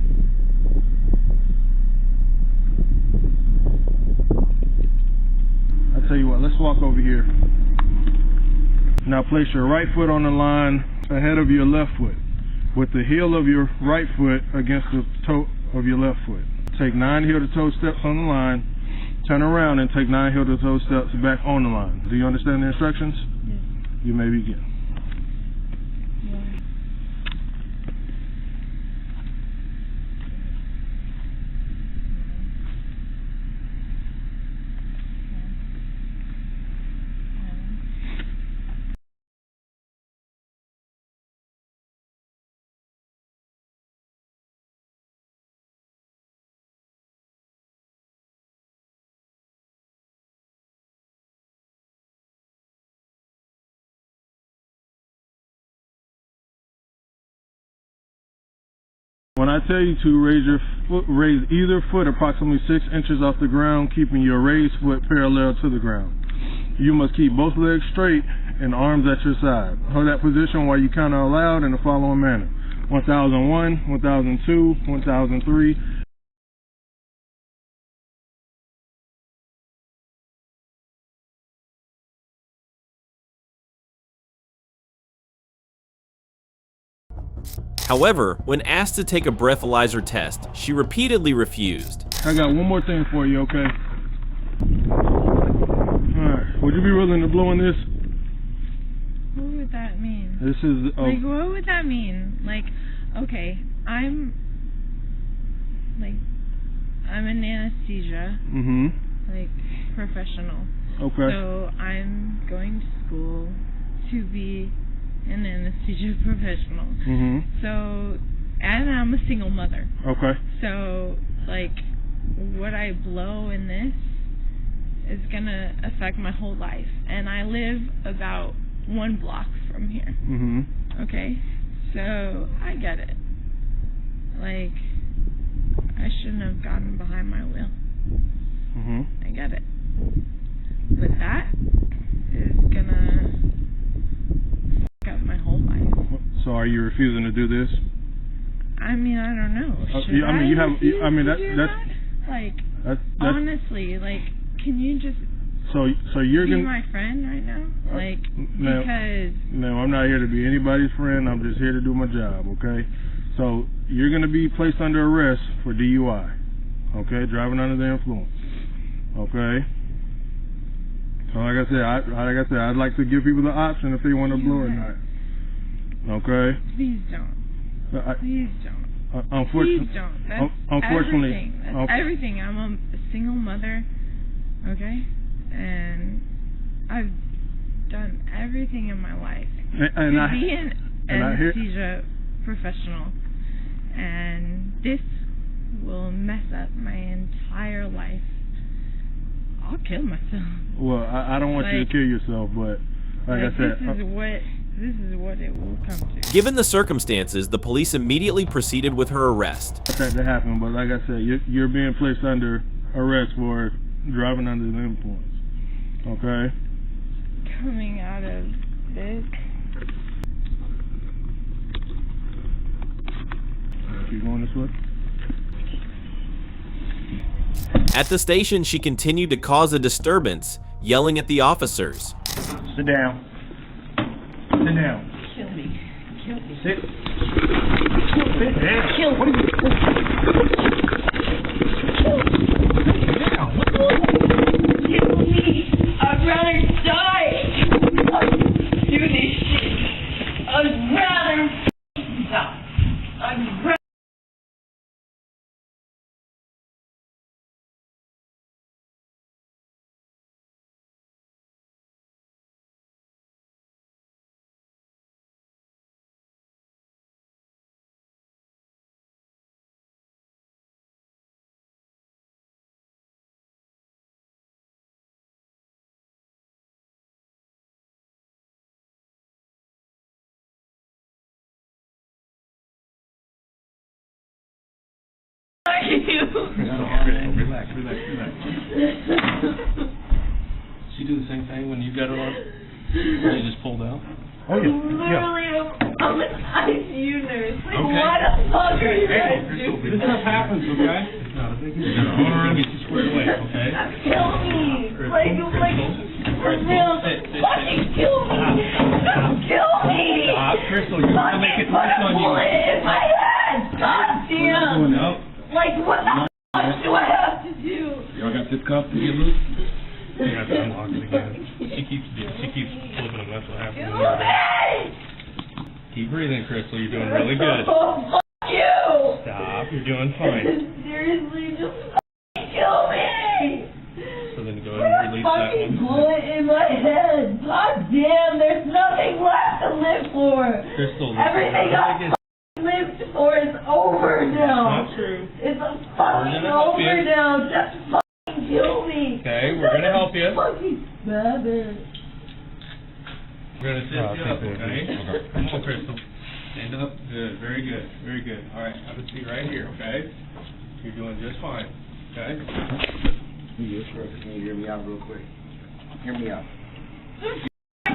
I tell you what, let's walk over here. Now place your right foot on the line ahead of your left foot, with the heel of your right foot against the toe of your left foot. Take 9 heel-to-toe steps on the line, turn around and take 9 heel-to-toe steps back on the line. Do you understand the instructions? Yes. You may begin. When I tell you to raise either foot approximately 6 inches off the ground, keeping your raised foot parallel to the ground. You must keep both legs straight and arms at your side. Hold that position while you count out loud in the following manner: 1001, 1002, 1003. However, when asked to take a breathalyzer test, she repeatedly refused. I got one more thing for you, okay? Alright, would you be willing to blow in this? What would that mean? This is... like, what would that mean? Like, okay, I'm in anesthesia. Mm-hmm. Like, professional. Okay. So, I'm going to school to be an anesthesia professional. Mm-hmm. So, and I'm a single mother. Okay. So, like, what I blow in this is gonna affect my whole life. And I live about 1 block from here. Mm-hmm. Okay? So, I get it. Like, I shouldn't have gotten behind my wheel. Mm-hmm. I get it. But that is gonna fuck up my whole life. So are you refusing to do this? I mean, I don't know. Should I mean, you have. refuse I mean, to do that's. that? Like, That's honestly, like, can you just So you're be gonna my friend right now? Like, because... No, I'm not here to be anybody's friend. I'm just here to do my job, okay? So you're gonna be placed under arrest for DUI, okay? Driving under the influence, okay? So like I said, I'd like to give people the option if they want to blow or not, okay? Please don't. Please don't. Unfortunately, Please don't. That's unfortunately, everything. That's everything. I'm a single mother, okay? And I've done everything in my life to be an anesthesia professional, and this will mess up my entire life. I'll kill myself. Well, I don't want you to kill yourself, but like I said, this is what it will come to. Given the circumstances, the police immediately proceeded with her arrest. That happened, but like I said, you're being placed under arrest for driving under the influence. Okay. Coming out of this. Keep going this way. At the station, she continued to cause a disturbance, yelling at the officers. Sit down. Sit down. Kill me. Kill me. Sit. Sit down. Kill me. What are you doing? Kill me. I'd rather die. Do this shit. I'd rather die. I'd rather. Relax. She do the same thing when you got her on? Or you just pulled out? Oh yeah. Literally, I'm an ICU nurse. Like, Okay. why the fuck are you guys doing This stuff happens, okay? It's not a big deal. You're gonna honor and get you squared away, okay? Kill me. Like, for real, fucking kill me. Kill me. Stop, Crystal, you're gonna make it worse on you. Bullet in my head. God damn. Like, what the fuck do I have to do? Y'all got this cuff to get loose? You have to unlock it again. She keeps flipping them. That's what happens. Keep breathing, Crystal. You're doing really good. Oh, fuck you. Stop. You're doing fine. Seriously, just fucking kill me. So then go ahead and release that Fucking one. bullet in my head. God damn, there's nothing left to live for. Crystal, everything I lived for is over now. Not true. It's fucking over now. Just fucking kill me. Okay, we're gonna help you. Fucking stab it. We're gonna sit you up, okay? Come on, Crystal. Stand up. Good. Very good. Very good. All right. Have a seat right here, okay? You're doing just fine. Okay? Yes, sir. Can you hear me out real quick? Hear me out.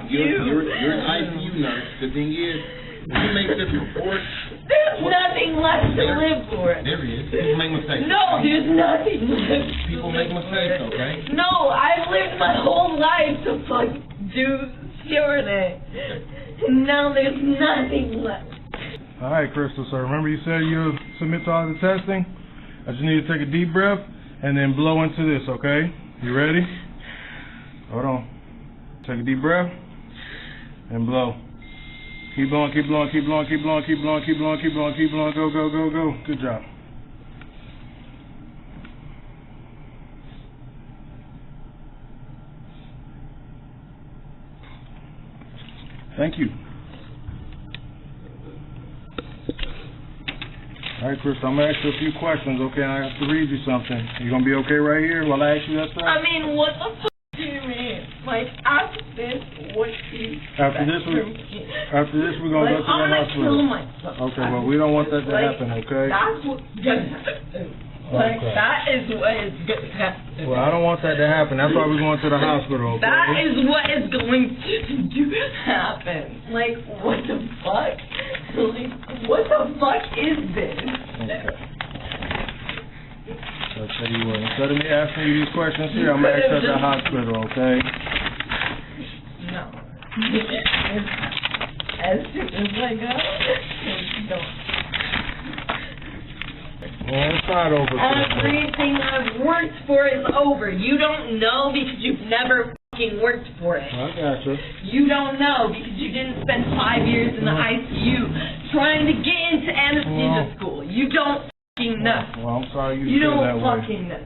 You're an ICU nurse. The thing is, when you make this report, there's nothing left to live for. There is. People make mistakes. No, there's nothing left. People make mistakes, okay? No, I've lived my whole life to fucking do security. And now there's nothing left. All right, Crystal. So remember you said you'll submit to all the testing? I just need you to take a deep breath and then blow into this, okay? You ready? Hold on. Take a deep breath and blow. Keep blowing, keep blowing, keep blowing, keep blowing, keep blowing, keep blowing, keep blowing, keep blowing. Go, go, go, go. Good job. Thank you. All right, Chris, I'm going to ask you a few questions, okay? I have to read you something. You going to be okay right here while I ask you that stuff? I mean, what the fuck do you mean? Like, after this, what do you After this, we're going to go to the hospital. Kill myself. Okay, well, we don't want that to happen, okay? That's what's gonna happen. Like, Okay. that is what is gonna happen. Well, I don't want that to happen. That's why we're going to the hospital, okay? That is what is going to happen. Like, what the fuck? Like, what the fuck is this? Okay. I'll tell you what, instead of me asking you these questions here, I'm going to ask you at the hospital, okay? No. As soon as I go, don't. Well, it's not over. Everything I've worked for is over. You don't know because you've never fucking worked for it. I gotcha. You don't know because you didn't spend 5 years in the ICU trying to get into anesthesia school. You don't fucking know. Well, I'm sorry you don't feel that way. fucking know.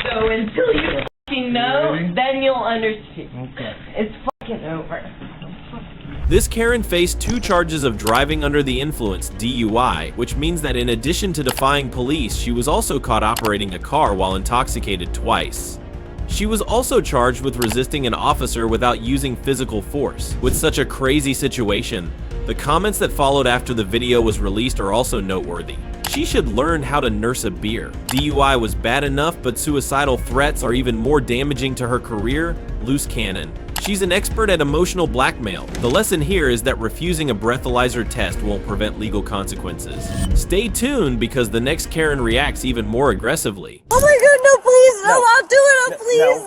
So until you fucking know, then you'll understand. Okay. It's fucking over. This Karen faced 2 charges of driving under the influence, DUI, which means that in addition to defying police, she was also caught operating a car while intoxicated twice. She was also charged with resisting an officer without using physical force. With such a crazy situation, the comments that followed after the video was released are also noteworthy. She should learn how to nurse a beer. DUI was bad enough, but suicidal threats are even more damaging to her career. Loose cannon. She's an expert at emotional blackmail. The lesson here is that refusing a breathalyzer test won't prevent legal consequences. Stay tuned because the next Karen reacts even more aggressively. Oh my god, no, please, no, I'll do it, please,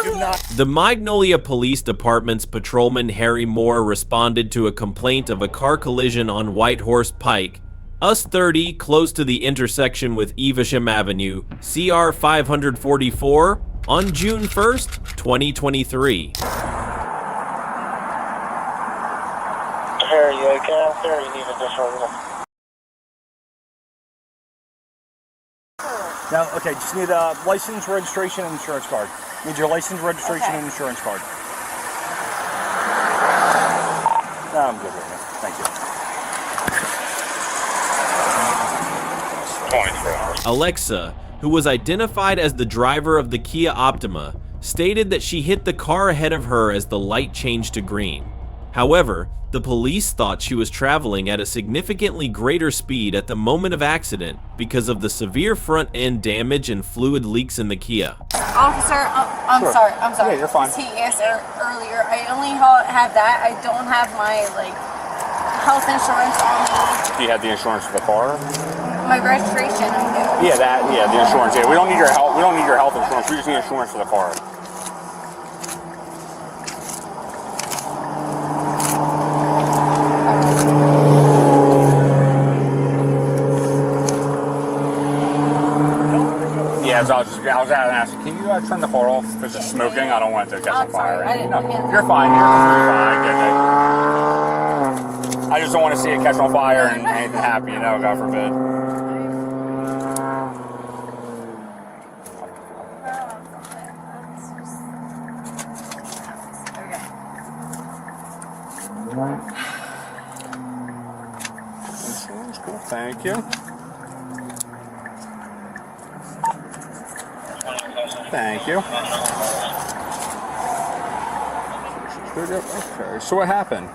no! Do not. The Magnolia Police Department's patrolman Harry Moore responded to a complaint of a car collision on Whitehorse Pike, US 30, close to the intersection with Evesham Avenue, CR 544, on June 1st, 2023. Harry, you okay? Harry, you need additional. Now, okay, just need a license, registration, and insurance card. Need your license, registration, and insurance card. No, I'm good right now. Thank you. Alexa, who was identified as the driver of the Kia Optima, stated that she hit the car ahead of her as the light changed to green. However, the police thought she was traveling at a significantly greater speed at the moment of accident because of the severe front end damage and fluid leaks in the Kia. Officer, I'm Sure. sorry. Yeah, you're fine. He asked earlier, I only have that. I don't have my, health insurance on me. Do you have the insurance for the car? My registration, I do. Yeah, the insurance. Yeah, we don't need your health. We don't need your health insurance. We just need insurance for the car. Yeah, so I was asking, can you turn the car off because it's smoking? I don't want it to catch on fire. I didn't No, mean to. you're fine. You're fine. I just don't want to see it catch on fire and anything happen, God forbid. Insurance, cool. Thank you. Thank you. Okay, so what happened?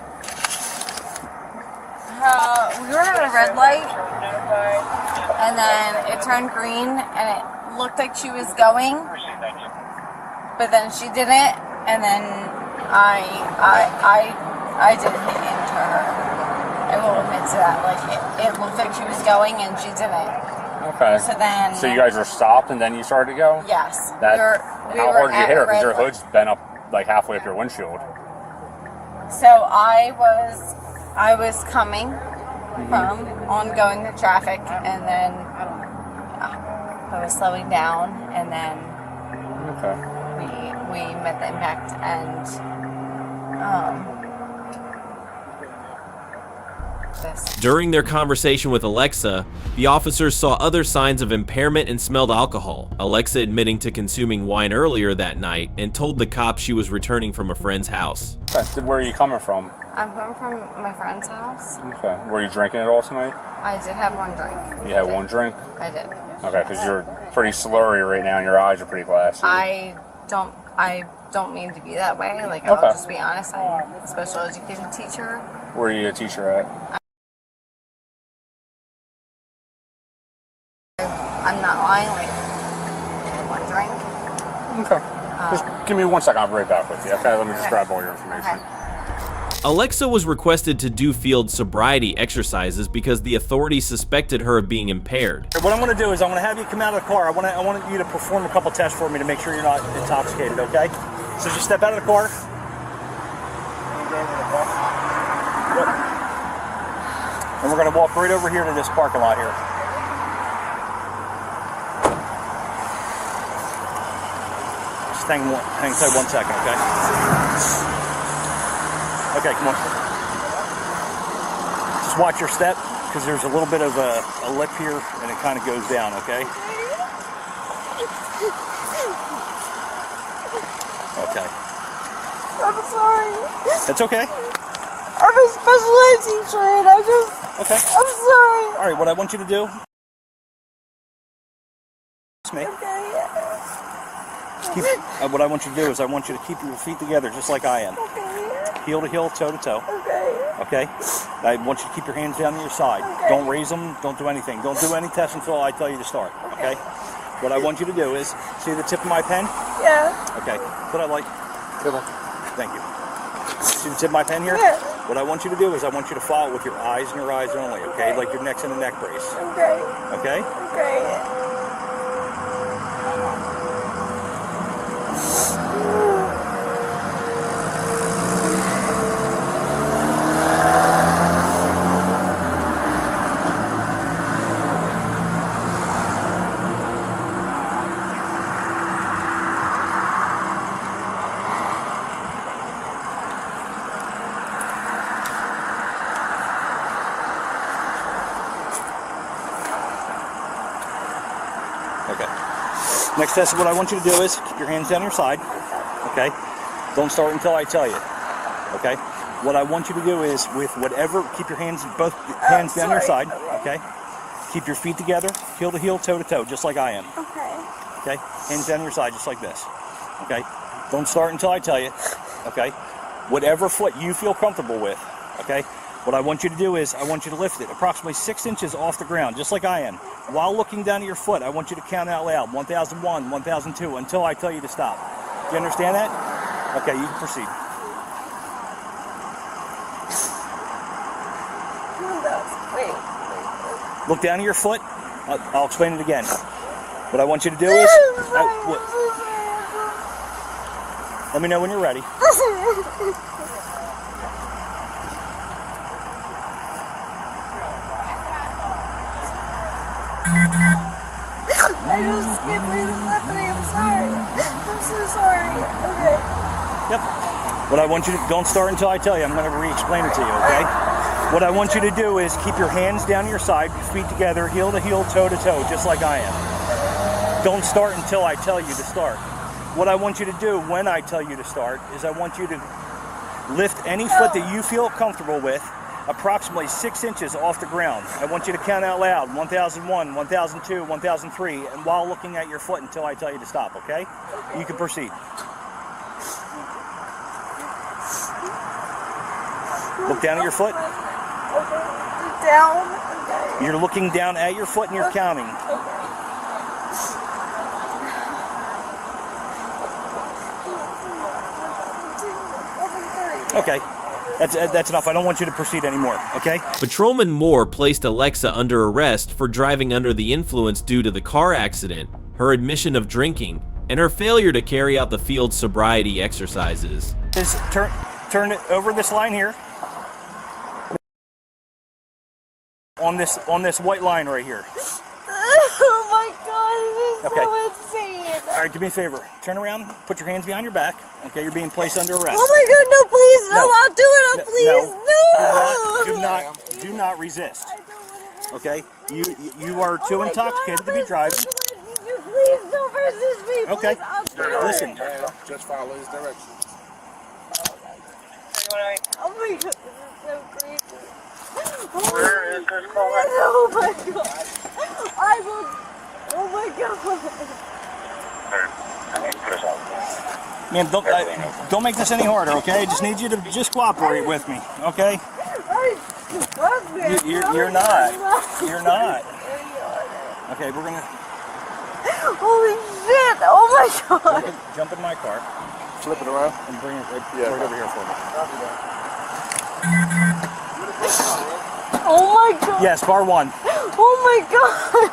We were at a red light, and then it turned green, and it looked like she was going, but then she didn't, and then I didn't hit into her. I will admit to that. It looked like she was going, and she didn't. Okay. So you guys were stopped, and then you started to go? Yes. How hard did you hit her? Because your hood's bent up halfway up your windshield. So I was coming from ongoing the traffic, and then I was slowing down, and then we met the impact, and During their conversation with Alexa, the officers saw other signs of impairment and smelled alcohol, Alexa admitting to consuming wine earlier that night and told the cops she was returning from a friend's house. Okay. Where are you coming from? I'm coming from my friend's house. Okay. Were you drinking at all tonight? I did have one drink. You had one drink? I did. Okay, because you're pretty slurry right now and your eyes are pretty glassy. I don't mean to be that way. I'll just be honest. I'm a special education teacher. Where are you a teacher at? I'm not lying, one drink. Okay. Just give me 1 second, I'll be right back with you. Okay, let me just grab all your information. Okay. Alexa was requested to do field sobriety exercises because the authorities suspected her of being impaired. What I'm going to do is I'm going to have you come out of the car. I want you to perform a couple tests for me to make sure you're not intoxicated, okay? So just step out of the car. Yep. And we're going to walk right over here to this parking lot here. Just hang tight 1 second, okay? Okay, come on. Just watch your step, because there's a little bit of a lip here, and it kind of goes down, okay? Okay. I'm sorry. That's okay. I'm a special ed teacher and I just... Okay. I'm sorry. All right, what I want you to do... It's me. Okay. What I want you to do is I want you to keep your feet together just like I am. Okay. Heel to heel, toe to toe. Okay. Okay? I want you to keep your hands down to your side. Okay. Don't raise them. Don't do anything. Don't do any tests until I tell you to start. Okay? What I want you to do is, see the tip of my pen? Yeah. Okay. That's what I like. Good one. Thank you. See the tip of my pen here? Yeah. What I want you to do is I want you to follow it with your eyes and your eyes only, okay? Like your neck's in a neck brace. Okay. Okay? Okay. Next test, what I want you to do is keep your hands down your side, okay? Don't start until I tell you, okay? What I want you to do is with whatever, keep your hands, both hands down your side, okay? Keep your feet together, heel to heel, toe to toe, just like I am. Okay. Okay? Hands down your side, just like this, okay? Don't start until I tell you, okay? Whatever foot you feel comfortable with, okay? What I want you to do is I want you to lift it approximately 6 inches off the ground, just like I am. While looking down at your foot, I want you to count out loud, 1001, 1002, until I tell you to stop. Do you understand that? Okay, you can proceed. Wait. Look down at your foot. I'll explain it again. What I want you to do is... let me know when you're ready. I just can't believe it's happening. I'm sorry. I'm so sorry. Okay. Yep. What I want you to... don't start until I tell you. I'm going to re-explain it to you, okay? What I want you to do is keep your hands down your side, feet together, heel to heel, toe to toe, just like I am. Don't start until I tell you to start. What I want you to do when I tell you to start is I want you to lift any foot that you feel comfortable with approximately 6 inches off the ground. I want you to count out loud, 1001, 1002, 1003, and while looking at your foot until I tell you to stop, okay? You can proceed. Look down at your foot. Okay. Down. Okay. You're looking down at your foot and you're counting. Okay. That's enough. I don't want you to proceed anymore, okay? Patrolman Moore placed Alexa under arrest for driving under the influence due to the car accident, her admission of drinking, and her failure to carry out the field sobriety exercises. Just turn it over this line here. On this white line right here. Oh my God, this is Okay. so insane. All right, do me a favor. Turn around, put your hands behind your back. Okay, you're being placed under arrest. Oh my God, no, please, no, No. I'll do it, please, no. Do not resist. Okay, you are too intoxicated to be driving. Please don't resist me. Okay, Please, I'll do it. listen. Just follow his directions. Oh my God, this is so crazy. Where is this going? Oh my God. I will. Oh my God. Man, don't make this any harder, okay? I just need you to just cooperate with me, okay? You're not. You're not. Okay, we're gonna... Holy shit! Oh my God! Jump in my car, flip it around, and bring it right over here for me. Oh my god. Yes, bar 1. Oh my god.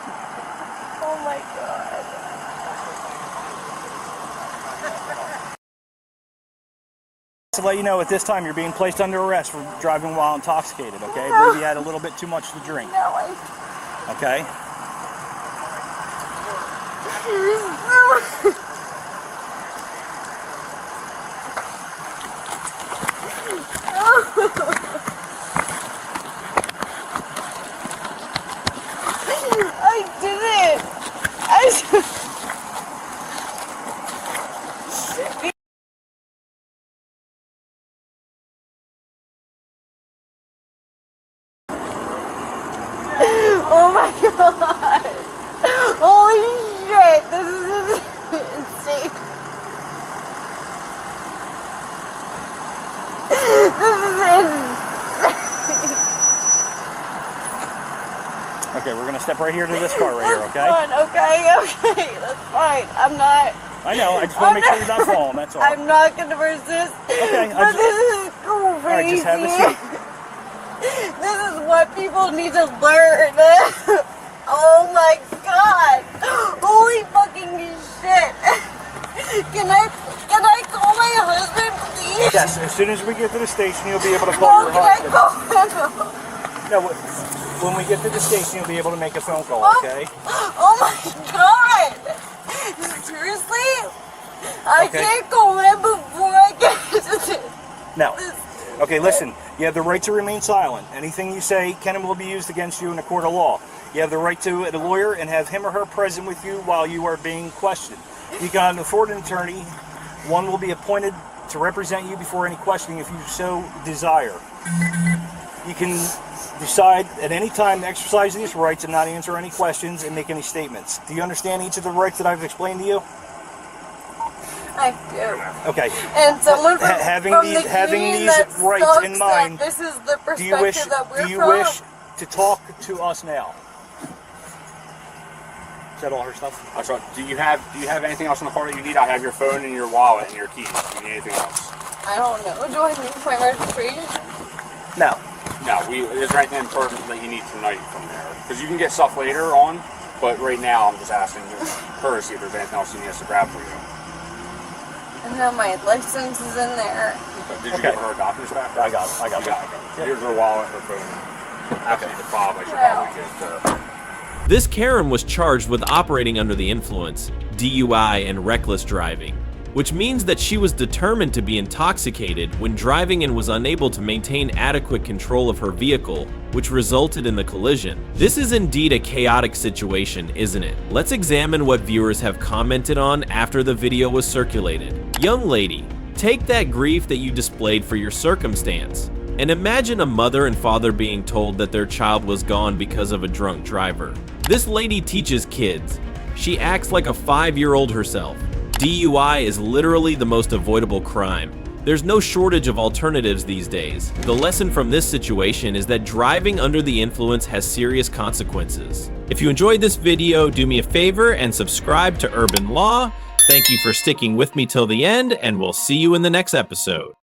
Oh my god. To let you know, at this time you're being placed under arrest for driving while intoxicated, okay? I believe you had a little bit too much to drink. Okay? I did it. Oh my god. Holy shit. This is insane. This is insane. Okay, we're gonna step right here to this car right here, okay? Okay, that's fine. I'm not. I know, I just want to make sure you're not falling, that's all. I'm not gonna resist. Okay, but this is crazy. Alright, just have a seat. This is what people need to learn. Oh my god. Holy fucking shit. Can I call my husband, please? Yes, as soon as we get to the station, you'll be able to call your husband. No, when we get to the station, you'll be able to make a phone call, okay? Oh my god. Seriously? I can't go in before I get to this. No. Okay, listen. You have the right to remain silent. Anything you say can and will be used against you in a court of law. You have the right to a lawyer and have him or her present with you while you are being questioned. You can afford an attorney. One will be appointed to represent you before any questioning if you so desire. You can decide at any time to exercise these rights and not answer any questions and make any statements. Do you understand each of the rights that I've explained to you? I do. Okay. And someone from, having from these, the having union these that rights sucks in mind, that this is the do you wish perspective that we're do you from. wish to talk to us now? Is that all her stuff? That's right. Do you have anything else in the car that you need? I have your phone and your wallet and your keys. Do you need anything else? I don't know. Do I need my registration? No. No. Is there anything important that you need tonight from there? Because you can get stuff later on, but right now I'm just asking her to see if there's anything else you need us to grab for you. And then my license is in there. Did you give her documents back? I got it. Here's her wallet, her phone. Actually, the fob I should probably get. This Karen was charged with operating under the influence, DUI, and reckless driving, which means that she was determined to be intoxicated when driving and was unable to maintain adequate control of her vehicle, which resulted in the collision. This is indeed a chaotic situation, isn't it? Let's examine what viewers have commented on after the video was circulated. Young lady, take that grief that you displayed for your circumstance. And imagine a mother and father being told that their child was gone because of a drunk driver. This lady teaches kids. She acts like a 5-year-old herself. DUI is literally the most avoidable crime. There's no shortage of alternatives these days. The lesson from this situation is that driving under the influence has serious consequences. If you enjoyed this video, do me a favor and subscribe to Urban Law. Thank you for sticking with me till the end, and we'll see you in the next episode.